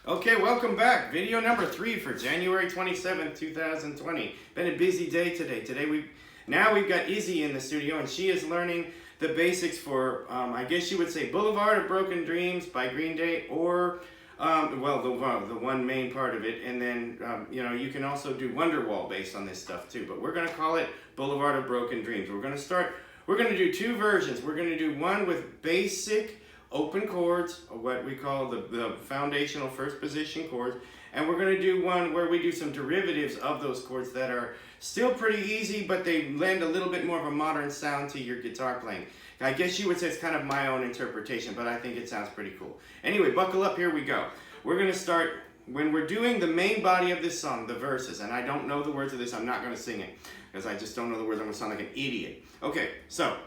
Okay, welcome back. Video number 3 for January 27th, 2020. Been a busy day today. We've got Izzy in the studio, and she is learning the basics for, I guess you would say, Boulevard of Broken Dreams by Green Day, or, the one main part of it. And then, you can also do Wonderwall based on this stuff too. But we're going to call it Boulevard of Broken Dreams. We're going to do two versions. We're going to do one with basic open chords, what we call the foundational first position chords, and we're going to do one where we do some derivatives of those chords that are still pretty easy, but they lend a little bit more of a modern sound to your guitar playing. I guess you would say it's kind of my own interpretation, but I think it sounds pretty cool. Anyway, buckle up, here we go. We're going to start, when we're doing the main body of this song, the verses, and I don't know the words of this, I'm not going to sing it, because I just don't know the words, I'm going to sound like an idiot. Okay, so,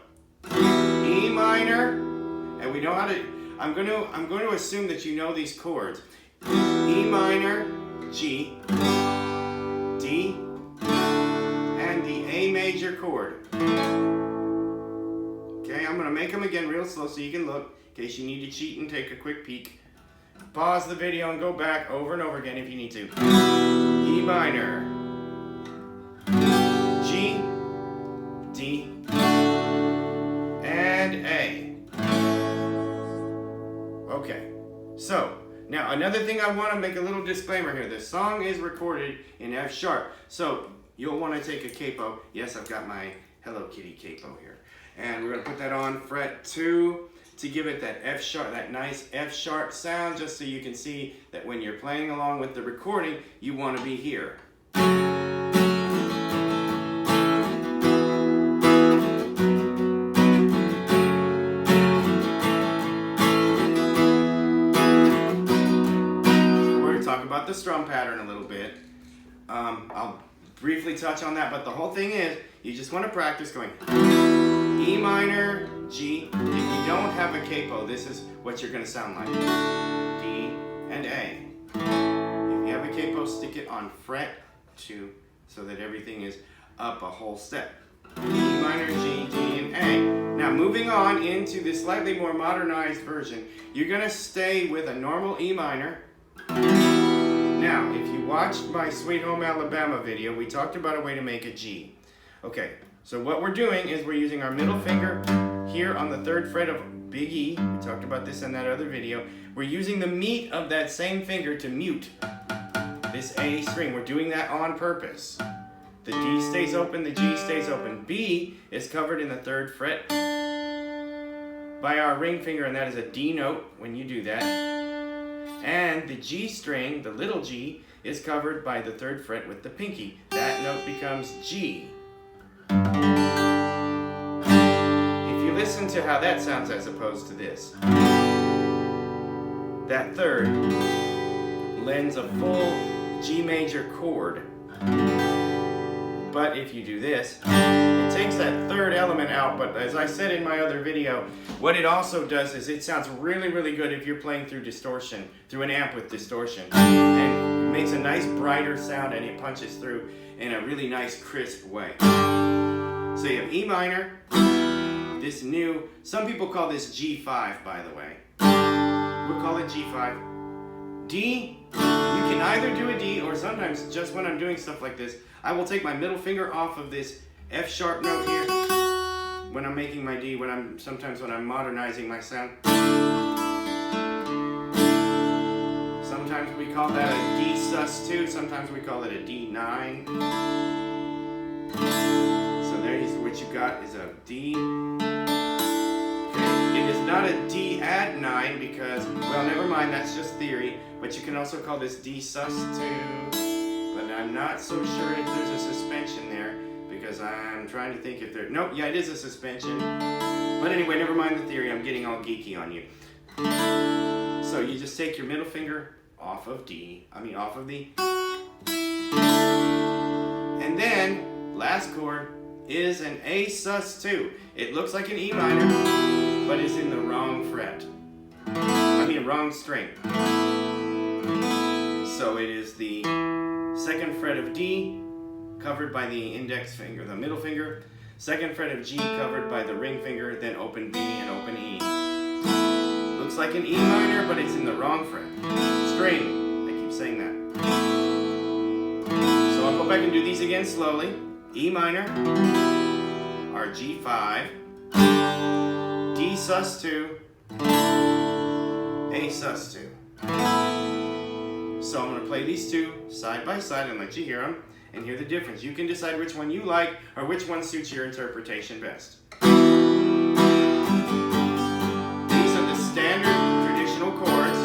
E minor, and we know how to, I'm going to assume that you know these chords. E minor, G, D, and the A major chord. Okay, I'm going to make them again real slow so you can look, in case you need to cheat and take a quick peek. Pause the video and go back over and over again if you need to. E minor, G, D, and A. Okay, so now another thing I want to make a little disclaimer here. This song is recorded in F sharp, so you'll want to take a capo. Yes, I've got my Hello Kitty capo here, and we're going to put that on fret 2 to give it that F sharp, that nice F sharp sound, just so you can see that when you're playing along with the recording, you want to be here. About the strum pattern a little bit. I'll briefly touch on that, but the whole thing is you just want to practice going E minor, G. If you don't have a capo, this is what you're going to sound like. D and A. If you have a capo, stick it on fret 2 so that everything is up a whole step. E minor, G, D, and A. Now moving on into the slightly more modernized version, you're going to stay with a normal E minor. Now, if you watched my Sweet Home Alabama video, we talked about a way to make a G. Okay, so what we're doing is we're using our middle finger here on the 3rd fret of big E. We talked about this in that other video. We're using the meat of that same finger to mute this A string. We're doing that on purpose. The D stays open, the G stays open. B is covered in the 3rd fret by our ring finger, and that is a D note when you do that. And the G string, the little g, is covered by the 3rd fret with the pinky. That note becomes G. If you listen to how that sounds as opposed to this, that 3rd lends a full G major chord. But if you do this, it takes that 3rd element out, but as I said in my other video, what it also does is it sounds really, really good if you're playing through distortion, through an amp with distortion. And it makes a nice brighter sound, and it punches through in a really nice crisp way. So you have E minor, this new, some people call this G5, by the way. We'll call it G5. D, you can either do a D, or sometimes just when I'm doing stuff like this, I will take my middle finger off of this F sharp note here when I'm making my D, sometimes when I'm modernizing my sound. Sometimes we call that a D sus2, sometimes we call it a D9. So there's what you got is a D. Okay, it is not a D add 9 because, well, never mind, that's just theory, but you can also call this D sus2. But I'm not so sure if there's a suspension there, because I'm trying to think if there, nope, yeah, it is a suspension. But anyway, never mind the theory, I'm getting all geeky on you. So you just take your middle finger off of off of the, and then, last chord is an A sus2. It looks like an E minor, but it's in the wrong fret. Wrong string. So it is the 2nd fret of D, covered by the index finger, the middle finger. 2nd fret of G, covered by the ring finger, then open B and open E. Looks like an E minor, but it's in the wrong fret. String. hope I can do these again slowly. E minor, our G5, D sus2, A sus2. So I'm going to play these two side by side and let you hear them and hear the difference. You can decide which one you like or which one suits your interpretation best. These are the standard traditional chords.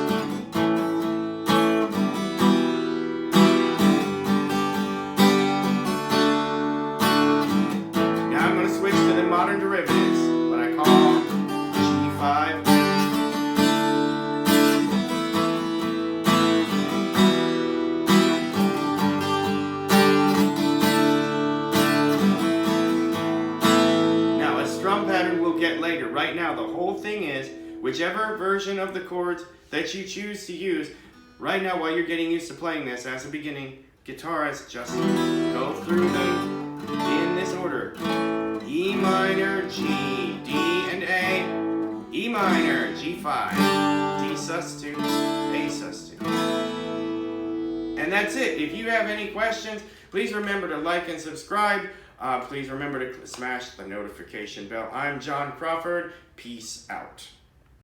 Now I'm going to switch to the modern derivatives, what I call G5. Pattern we'll get later. Right now, the whole thing is, whichever version of the chords that you choose to use, right now while you're getting used to playing this as a beginning guitarist, just go through them in this order. E minor, G, D, and A, E minor, G5, D sus2, A sus2. And that's it. If you have any questions, please remember to like and subscribe. Please remember to smash the notification bell. I'm John Crawford. Peace out.